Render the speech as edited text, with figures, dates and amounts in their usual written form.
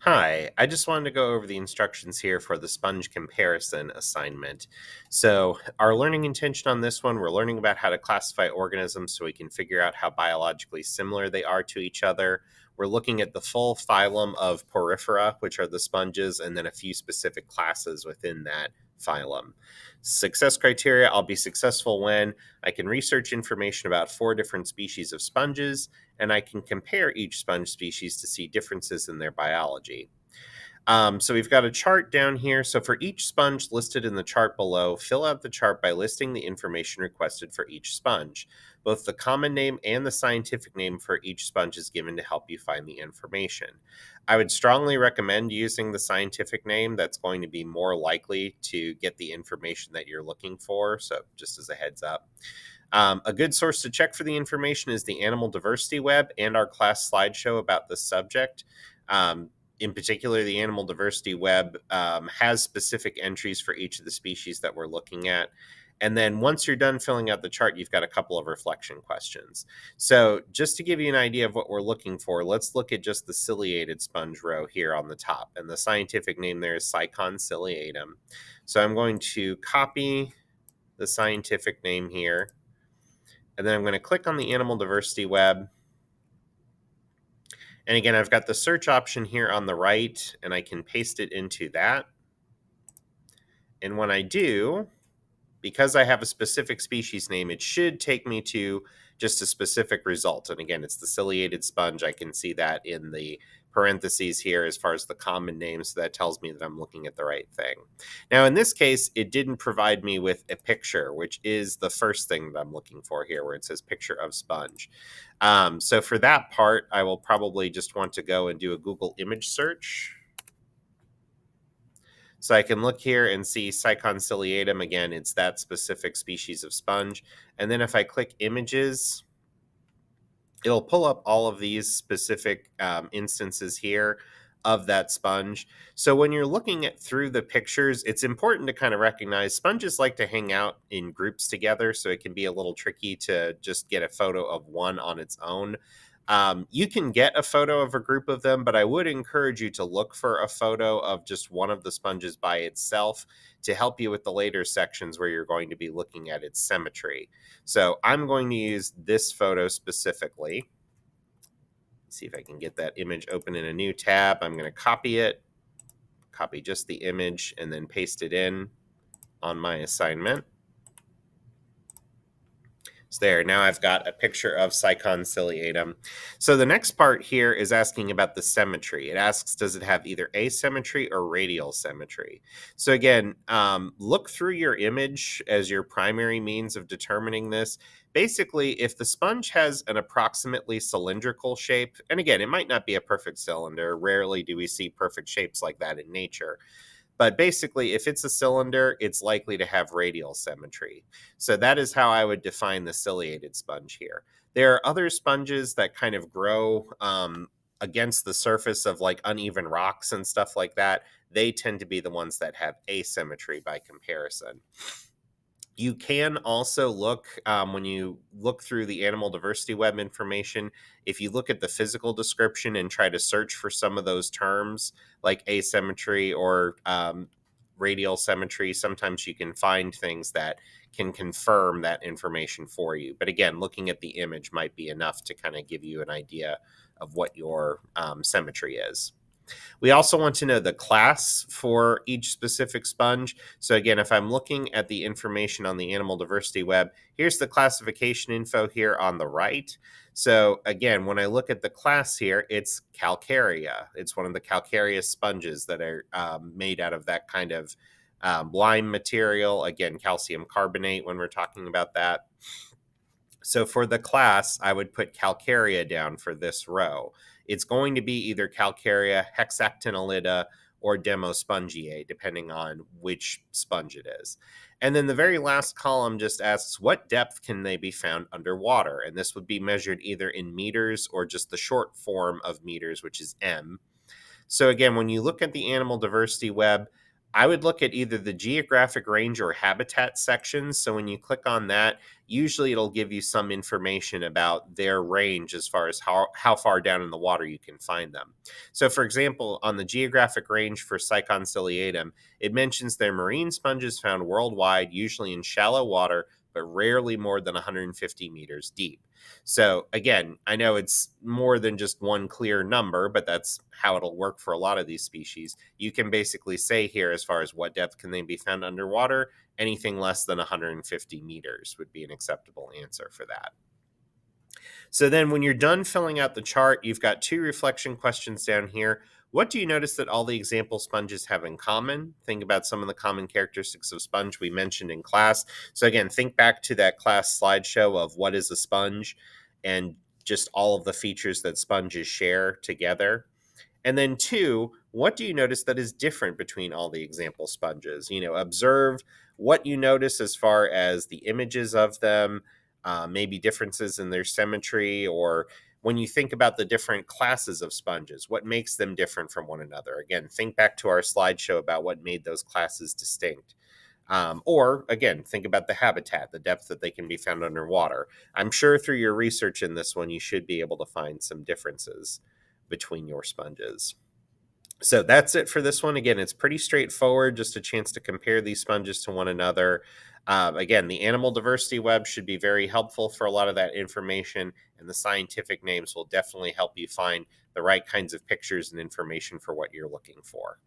Hi, I just wanted to go over the instructions here for the sponge comparison assignment. So, our learning intention on this one, we're learning about how to classify organisms so we can figure out how biologically similar they are to each other. We're looking at the full phylum of Porifera, which are the sponges, and then a few specific classes within that phylum. Success criteria: I'll be successful when I can research information about 4 different species of sponges, and I can compare each sponge species to see differences in their biology. So we've got a chart down here. So for each sponge listed in the chart below, fill out the chart by listing the information requested for each sponge. Both the common name and the scientific name for each sponge is given to help you find the information. I would strongly recommend using the scientific name. That's going to be more likely to get the information that you're looking for. So just as a heads up. A good source to check for the information is the Animal Diversity Web and our class slideshow about this subject. In particular, the Animal Diversity Web has specific entries for each of the species that we're looking at. And then once you're done filling out the chart, you've got a couple of reflection questions. So just to give you an idea of what we're looking for, let's look at just the ciliated sponge row here on the top. And the scientific name there is Cycon ciliatum. So I'm going to copy the scientific name here, and then I'm going to click on the Animal Diversity Web. And again, I've got the search option here on the right, and I can paste it into that. And when I do, because I have a specific species name, it should take me to just a specific result. And again, it's the ciliated sponge. I can see that in the parentheses here as far as the common name, so that tells me that I'm looking at the right thing. Now, in this case, it didn't provide me with a picture, which is the first thing that I'm looking for here, where it says picture of sponge. So for that part, I will probably just want to go and do a Google image search. So I can look here and see Cycon ciliatum. Again, it's that specific species of sponge. And then if I click images, it'll pull up all of these specific instances here of that sponge. So when you're looking at through the pictures, it's important to kind of recognize sponges like to hang out in groups together, so it can be a little tricky to just get a photo of one on its own. You can get a photo of a group of them, but I would encourage you to look for a photo of just one of the sponges by itself to help you with the later sections where you're going to be looking at its symmetry. So I'm going to use this photo specifically. See if I can get that image open in a new tab. I'm going to copy it, copy just the image, and then paste it in on my assignment. So there, now I've got a picture of Cycon ciliatum. So the next part here is asking about the symmetry. It asks, does it have either asymmetry or radial symmetry? So again, look through your image as your primary means of determining this. Basically, if the sponge has an approximately cylindrical shape, and again, it might not be a perfect cylinder. Rarely do we see perfect shapes like that in nature. But basically, if it's a cylinder, it's likely to have radial symmetry. So that is how I would define the ciliated sponge here. There are other sponges that kind of grow against the surface of like uneven rocks and stuff like that. They tend to be the ones that have asymmetry by comparison. You can also look, when you look through the Animal Diversity Web information, if you look at the physical description and try to search for some of those terms like asymmetry or radial symmetry, sometimes you can find things that can confirm that information for you. But again, looking at the image might be enough to kind of give you an idea of what your symmetry is. We also want to know the class for each specific sponge. So again, if I'm looking at the information on the Animal Diversity Web, here's the classification info here on the right. So again, when I look at the class here, it's Calcarea. It's one of the calcareous sponges that are made out of that kind of lime material. Again, calcium carbonate when we're talking about that. So for the class, I would put Calcarea down for this row. It's going to be either Calcarea, Hexactinolida, or Demospongiae, depending on which sponge it is. And then the very last column just asks, what depth can they be found underwater? And this would be measured either in meters or just the short form of meters, which is M. So again, when you look at the Animal Diversity Web, I would look at either the geographic range or habitat sections. So when you click on that, usually it'll give you some information about their range as far as how far down in the water you can find them. So, for example, on the geographic range for Cycon ciliatum, it mentions they're marine sponges found worldwide, usually in shallow water, but rarely more than 150 meters deep. So again, I know it's more than just one clear number, but that's how it'll work for a lot of these species. You can basically say here, as far as what depth can they be found underwater, anything less than 150 meters would be an acceptable answer for that. So then when you're done filling out the chart, you've got 2 reflection questions down here. What do you notice that all the example sponges have in common? Think about some of the common characteristics of sponge we mentioned in class. So again, think back to that class slideshow of what is a sponge and just all of the features that sponges share together. And then 2, what do you notice that is different between all the example sponges? Observe what you notice as far as the images of them, maybe differences in their symmetry, or when you think about the different classes of sponges, what makes them different from one another? Again, think back to our slideshow about what made those classes distinct. Or again, think about the habitat, the depth that they can be found underwater. I'm sure through your research in this one, you should be able to find some differences between your sponges. So that's it for this one. Again, it's pretty straightforward, just a chance to compare these sponges to one another. Again, the animal diversity web should be very helpful for a lot of that information, and the scientific names will definitely help you find the right kinds of pictures and information for what you're looking for.